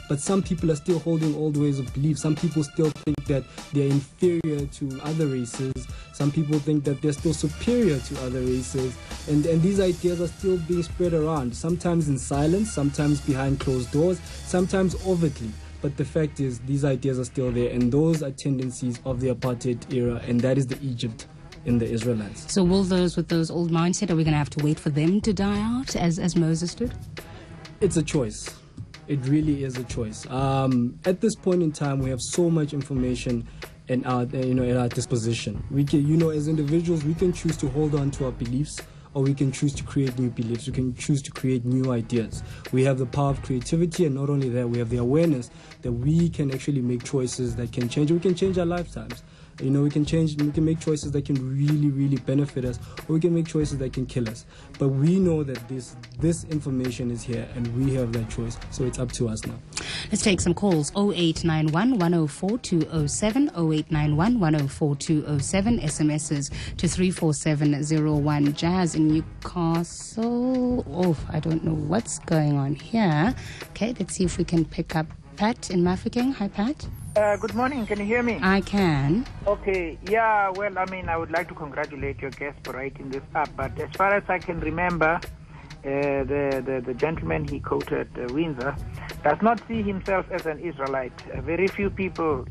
but some people are still holding old ways of belief. Some people still think that they're inferior to other races. Some people think that they're still superior to other races. And these ideas are still being spread around, sometimes in silence, sometimes behind closed doors, sometimes overtly. But the fact is, these ideas are still there, and those are tendencies of the apartheid era, and that is the Egypt in the Israelites. So will those with those old mindset, are we going to have to wait for them to die out as Moses did? It's a choice. It really is a choice. At this point in time, we have so much information at our disposition. We can, as individuals, we can choose to hold on to our beliefs, or we can choose to create new beliefs. We can choose to create new ideas. We have the power of creativity, and not only that, we have the awareness that we can actually make choices that can change. We can change our lifetimes. We can make choices that can really, really benefit us, or we can make choices that can kill us. But we know that this information is here, and we have that choice. So it's up to us now. Let's take some calls. 0891 104 207, 0891 104 207, SMSs to 34701. Jazz in Newcastle. Oh, I don't know what's going on here. Okay, let's see if we can pick up Pat in Mafeking. Hi, Pat. Good morning. Can you hear me? I can. Okay. Yeah, well, I would like to congratulate your guest for writing this up. But as far as I can remember, the gentleman he quoted, Windsor, does not see himself as an Israelite. Very few people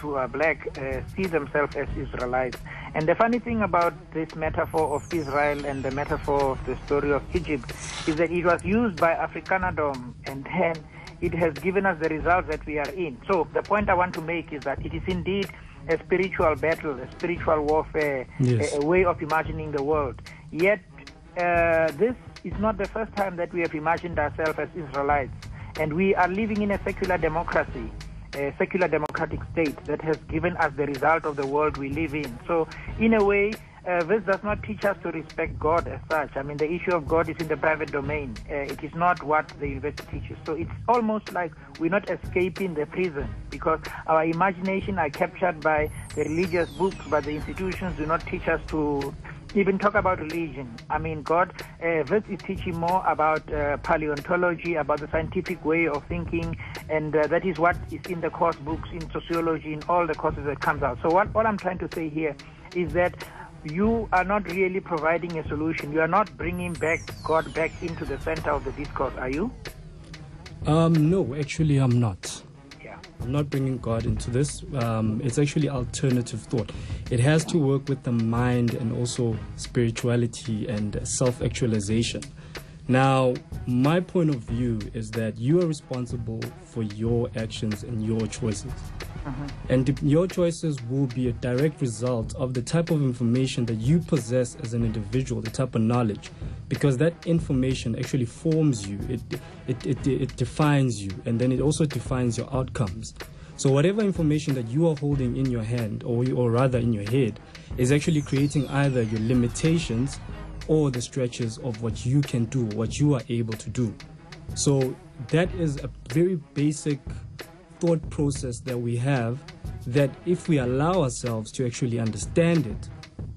who are black see themselves as Israelites. And the funny thing about this metaphor of Israel and the metaphor of the story of Egypt is that it was used by Afrikanerdom, and then it has given us the results that we are in. So the point I want to make is that it is indeed a spiritual battle, a spiritual warfare, yes, a way of imagining the world. Yet this is not the first time that we have imagined ourselves as Israelites. And we are living in a secular democracy, a secular democratic state that has given us the result of the world we live in. So in a way, this does not teach us to respect God as such. The issue of God is in the private domain. It is not what the university teaches. So it's almost like we're not escaping the prison, because our imagination are captured by the religious books, but the institutions do not teach us to even talk about religion. God, this is teaching more about paleontology, about the scientific way of thinking, and that is what is in the course books, in sociology, in all the courses that comes out. So what I'm trying to say here is that you are not really providing a solution. You are not bringing God back into the center of the discourse, are you? No, actually I'm not. Yeah. I'm not bringing God into this. It's actually alternative thought. It has to work with the mind and also spirituality and self-actualization. Now, my point of view is that you are responsible for your actions and your choices. And your choices will be a direct result of the type of information that you possess as an individual, the type of knowledge, because that information actually forms you, it defines you, and then it also defines your outcomes. So whatever information that you are holding in your hand, or rather in your head, is actually creating either your limitations or the stretches of what you can do, what you are able to do. So that is a very basic thought process that we have, that if we allow ourselves to actually understand it,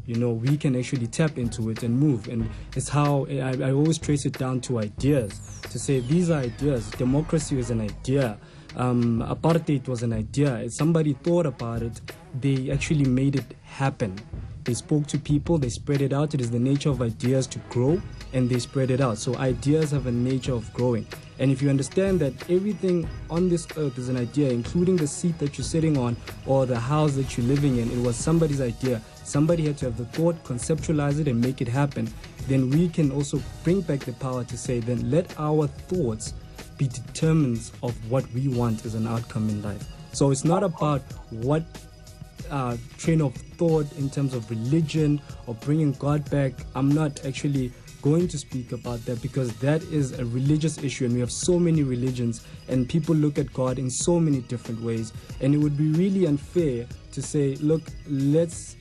we can actually tap into it and move. And it's how I always trace it down to ideas, to say these are ideas. Democracy is an idea. Apartheid was an idea. Somebody thought about it. They actually made it happen. They spoke to people, they spread it out. It is the nature of ideas to grow, and they spread it out. So ideas have a nature of growing. And if you understand that everything on this earth is an idea, including the seat that you're sitting on or the house that you're living in, it was somebody's idea. Somebody had to have the thought, conceptualize it, and make it happen. Then we can also bring back the power to say, then let our thoughts be determinants of what we want as an outcome in life. So it's not about what train of thought in terms of religion or bringing God back. I'm not actually going to speak about that, because that is a religious issue, and we have so many religions and people look at God in so many different ways, and it would be really unfair to say, look, let's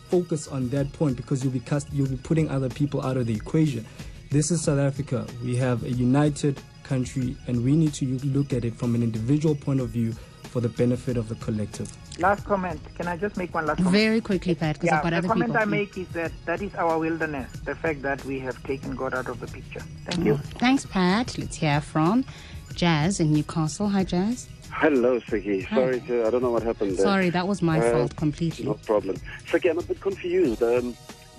focus on that point, because you'll be putting other people out of the equation. This is South Africa. We have a united country, and we need to look at it from an individual point of view for the benefit of the collective. Last comment. Can I just make one last comment? Very quickly, Pat, because I've got other people. The comment I make is that is our wilderness, the fact that we have taken God out of the picture. Thank you. Thanks, Pat. Let's hear from Jazz in Newcastle. Hi, Jazz. Hello, Siki. Hi. Sorry, I don't know what happened there. Sorry, that was my fault completely. No problem. Siki, I'm a bit confused.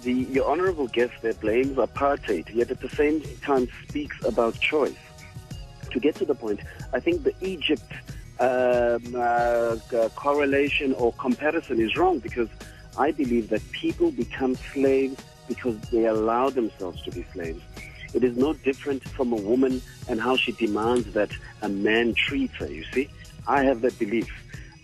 Your honorable guest there blames apartheid, yet at the same time speaks about choice. To get to the point, I think the Egypt correlation or comparison is wrong, because I believe that people become slaves because they allow themselves to be slaves. It is no different from a woman and how she demands that a man treats her, you see. I have that belief.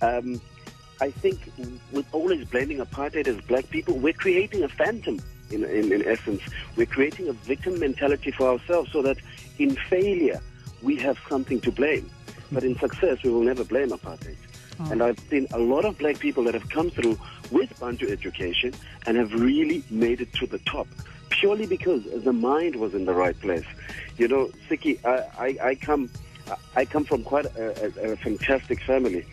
I think with always blaming apartheid as black people, we're creating a phantom, in essence. We're creating a victim mentality for ourselves so that in failure, we have something to blame. But in success, we will never blame apartheid. Oh. And I've seen a lot of black people that have come through with Bantu education and have really made it to the top, purely because the mind was in the right place. You know, Siki, I come from quite a fantastic family.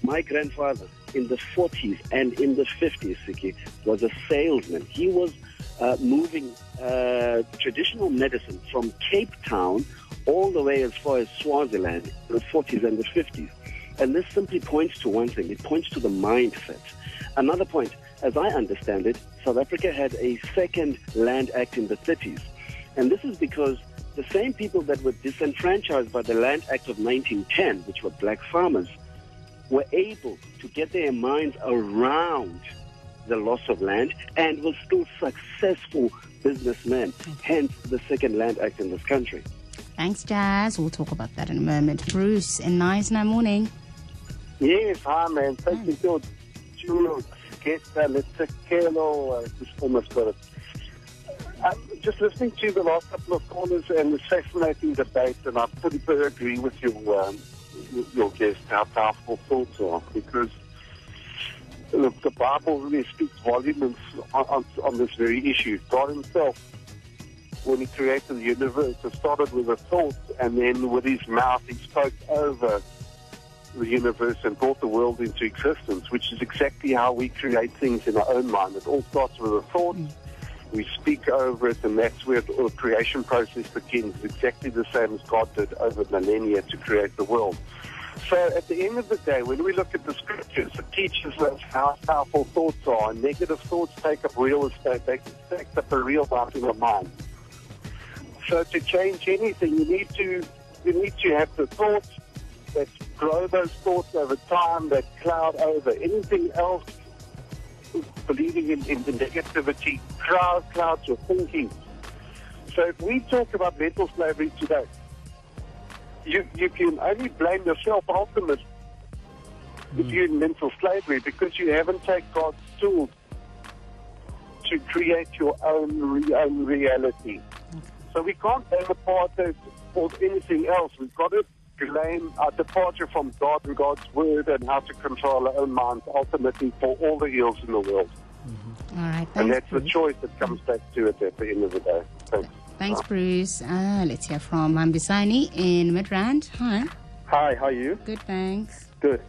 My grandfather in the 40s and in the 50s, Siki, was a salesman. He was moving traditional medicine from Cape Town all the way as far as Swaziland in the 40s and the 50s. And this simply points to one thing. It points to the mindset. Another point, as I understand it, South Africa had a second Land Act in the 30s. And this is because the same people that were disenfranchised by the Land Act of 1910, which were black farmers, were able to get their minds around the loss of land and were still successful businessmen, hence the second Land Act in this country. Thanks, Jazz. We'll talk about that in a moment. Bruce, in Knysna, morning. Yes, hi, man. Thank you, George. Ntsikelelo Mzibomvu. Just listening to the last couple of callers and the fascinating debate, and I fully agree with your guest, how powerful thoughts are, because look, the Bible really speaks volumes on this very issue. God himself, when he created the universe, it started with a thought, and then with his mouth he spoke over the universe and brought the world into existence, which is exactly how we create things in our own mind. It all starts with a thought. We speak over it, and that's where the creation process begins, exactly the same as God did over millennia to create the world. So at the end of the day, when we look at the scriptures, it teaches us how powerful thoughts are, and negative thoughts take up real estate. They take up a real part in our mind. So to change anything, you need to have the thoughts that grow those thoughts over time, that cloud over anything else. Believing in the negativity clouds your thinking. So if we talk about mental slavery today, you can only blame yourself ultimately if you're in mental slavery, because you haven't taken God's tools to create your own reality. So we can't blame apartheid or anything else. We've got to blame our departure from God and God's word and how to control our own minds ultimately for all the ills in the world. All right, thanks, and that's Bruce. the choice that comes back to it at the end of the day. Thanks. Thanks, Bruce. Let's hear from Mbisani in Midrand. Hi. Hi, how are you? Good, thanks. Good.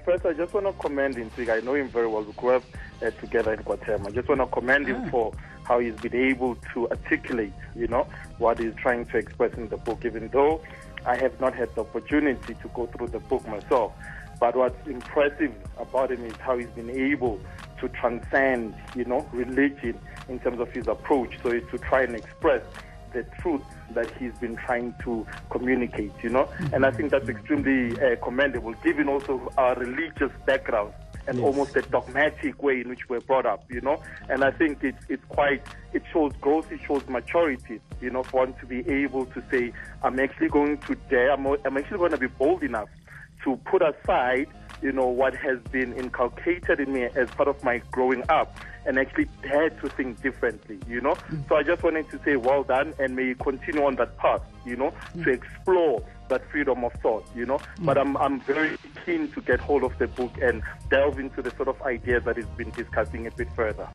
First, I just want to commend Ntsika. I know him very well. We grew up together in Guatemala. I just want to commend him for how he's been able to articulate, what he's trying to express in the book, even though I have not had the opportunity to go through the book myself. But what's impressive about him is how he's been able to transcend, religion in terms of his approach. So it's to try and express the truth that he's been trying to communicate, And I think that's extremely commendable, given also our religious background and almost the dogmatic way in which we're brought up, And I think it shows growth, it shows maturity, for one to be able to say, I'm actually going to dare, I'm actually going to be bold enough to put aside, what has been inculcated in me as part of my growing up, and actually dare to think differently, So I just wanted to say well done, and may you continue on that path, to explore that freedom of thought, But I'm very keen to get hold of the book and delve into the sort of ideas that he's been discussing a bit further.